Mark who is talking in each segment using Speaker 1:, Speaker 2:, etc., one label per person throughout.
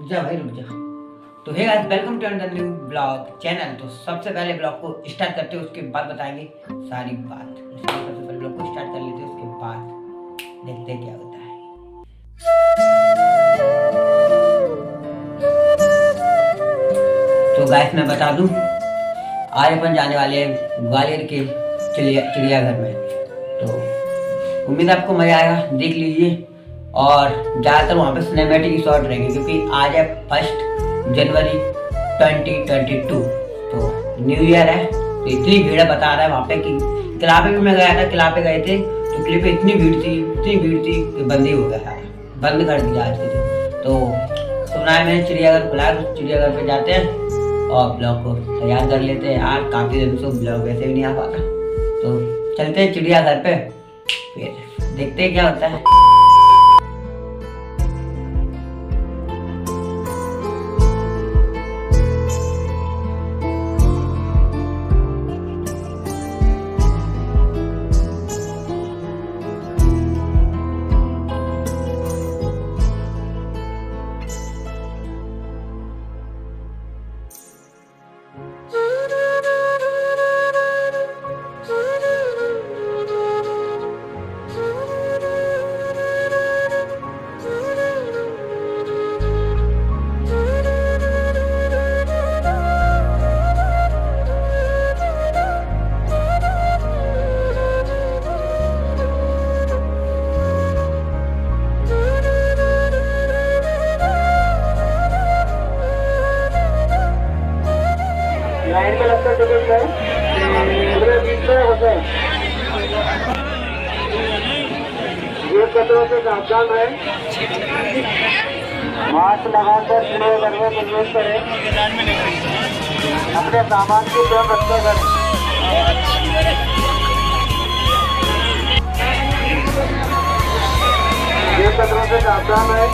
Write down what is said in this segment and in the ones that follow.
Speaker 1: जा भाई रुक जा। तो hey guys welcome to another new blog channel. तो सबसे पहले ब्लॉग को स्टार्ट करते हैं, उसके बाद बताएंगे सारी बात। सबसे पहले ब्लॉग को स्टार्ट कर लेते हैं, उसके बाद देखते हैं क्या होता है। तो गाइस मैं बता दूं, आज अपन जाने वाले हैं ग्वालियर के चिड़ियाघर में। तो उम्मीद आपको मजा आएगा, देख लीजिए। और ज़्यादातर वहाँ पे सिनेमैटिक शॉट रहेंगे क्योंकि आज है 1 जनवरी 2022, तो न्यू ईयर है। तो इतनी भीड़ बता रहा है वहाँ पे कि किला पे भी मैं गया था, किला पे गए थे तो किले पे इतनी भीड़ थी कि बंद ही हो गया था, बंद कर दिया आज के दिन। तो सुना है मैंने चिड़ियाघर खुला है, चिड़ियाघर पे जाते हैं और ब्लॉग को तैयार कर लेते हैं। यार काफ़ी दिन से ब्लॉग वैसे भी नहीं आ पाता, तो चलते हैं चिड़ियाघर पे, फिर देखते हैं क्या होता है।
Speaker 2: लाइन में लगता टिकट है, पूरे बीच में होता है। ये कतरों से सावधान है, मास्क लगाकर चिड़ियाघर में प्रवेश करें, अपने सामान की ध्यान रखते करें। ये कतरों से सावधान है।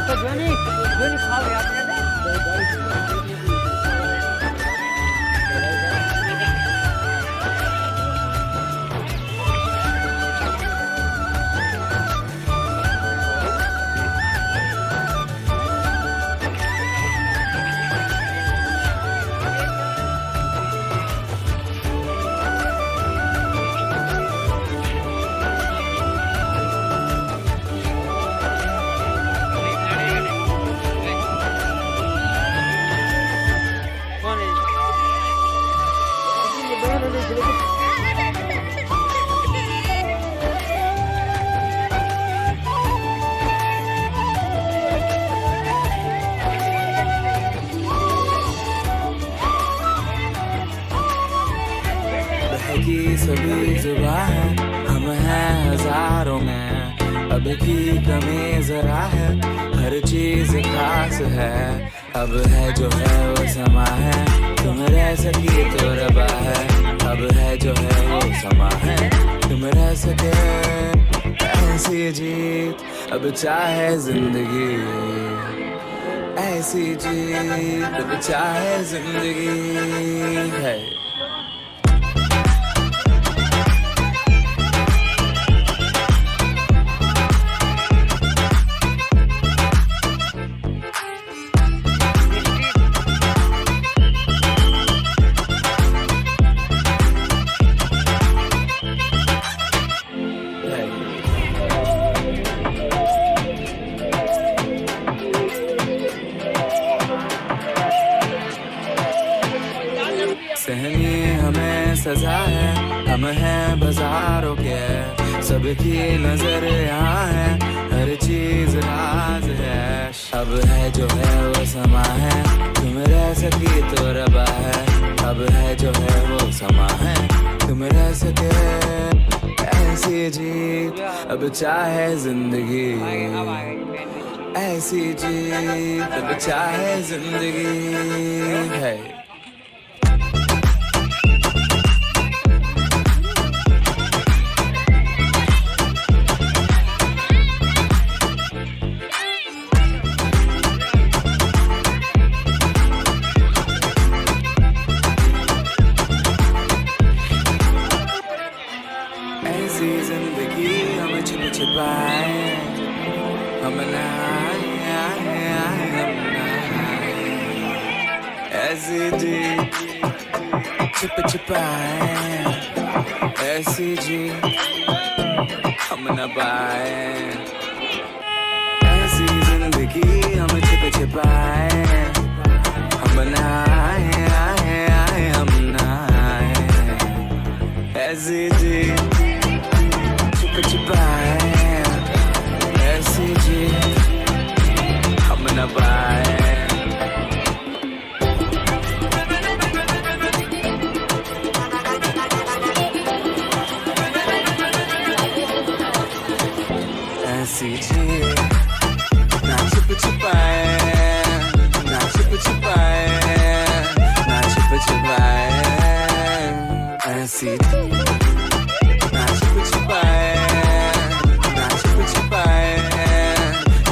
Speaker 1: तो जोनी खाओ यार।
Speaker 3: की सभी जुबां है, हम हैं हजारों में, अब की कमी जरा है, हर चीज खास है, अब है जो है वो समा है, तुम रह सकी तो रबा है, अब है जो है वो समा है, तुम रह सके ऐसी जीत अब चाहे जिंदगी, ऐसी जीत अब चाहे जिंदगी है। सहनी हमें सजा है, हम हैं बाजारों के, सबकी नजर यहाँ है, हर चीज राज है, अब है जो है वो समा है, तुम रह सकी तो रबा है, अब है जो है वो समा है, तुम रह सके ऐसी जीत अब चाहे जिंदगी, ऐसी जीत अब चाहे जिंदगी है। ऐसी जिंदगी हम छिप छिपाए, हम नहाए, हम नहाए, ऐसी जी छिप छिपाए, ऐसी जी हम न पाए, ऐसी जिंदगी हम छिप छिपाए, हम नहाए, हम नहाए, ऐसी जी छिपाए, ऐसी जी हम न पाए। ऐसी जी ना छिप छिपाए, ना छिप छिपाए, ना छिप छिपाए, ऐसी ना छिप छिपाए, ना छिप छिपाए,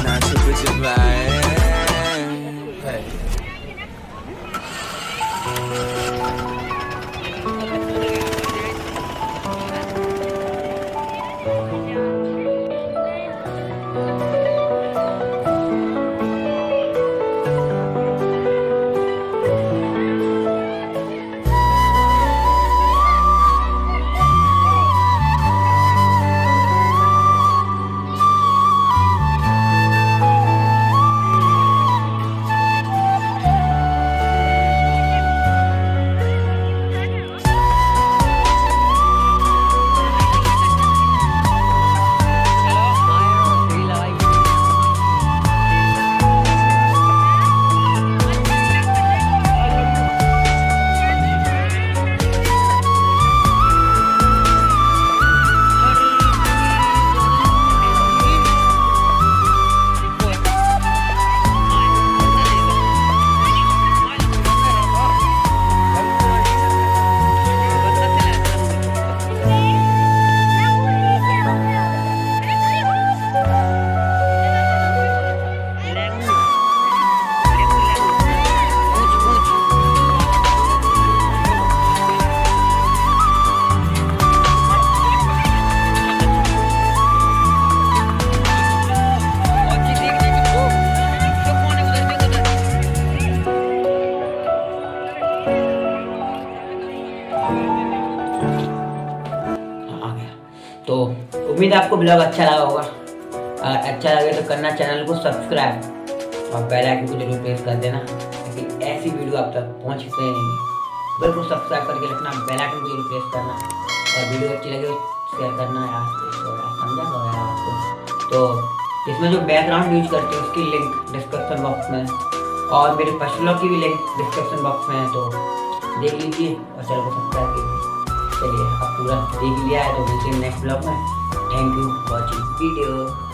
Speaker 3: ना छिप छिपाए।
Speaker 1: आपको ब्लॉग अच्छा लगा होगा। अगर अच्छा लगे तो करना चैनल को सब्सक्राइब और बेल आइकन को जरूर प्रेस कर देना, ताकि ऐसी वीडियो आप तक पहुँच रहेंगी। बिल्कुल सब्सक्राइब करके रखना, बेल आइकन को जरूर प्रेस करना, और वीडियो अच्छी लगे शेयर करना यार, समझा हो यार आपको। तो इसमें जो बैकग्राउंड यूज करते हैं उसकी लिंक डिस्क्रिप्शन बॉक्स में, और मेरे फर्स्ट ब्लॉग की भी लिंक डिस्क्रिप्शन बॉक्स में है, तो देख लीजिए और चैनल को सब्सक्राइब कीजिए। चलिए अब पूरा देख लिया है तो मिलते हैं नेक्स्ट ब्लॉग में। Thank you watching video.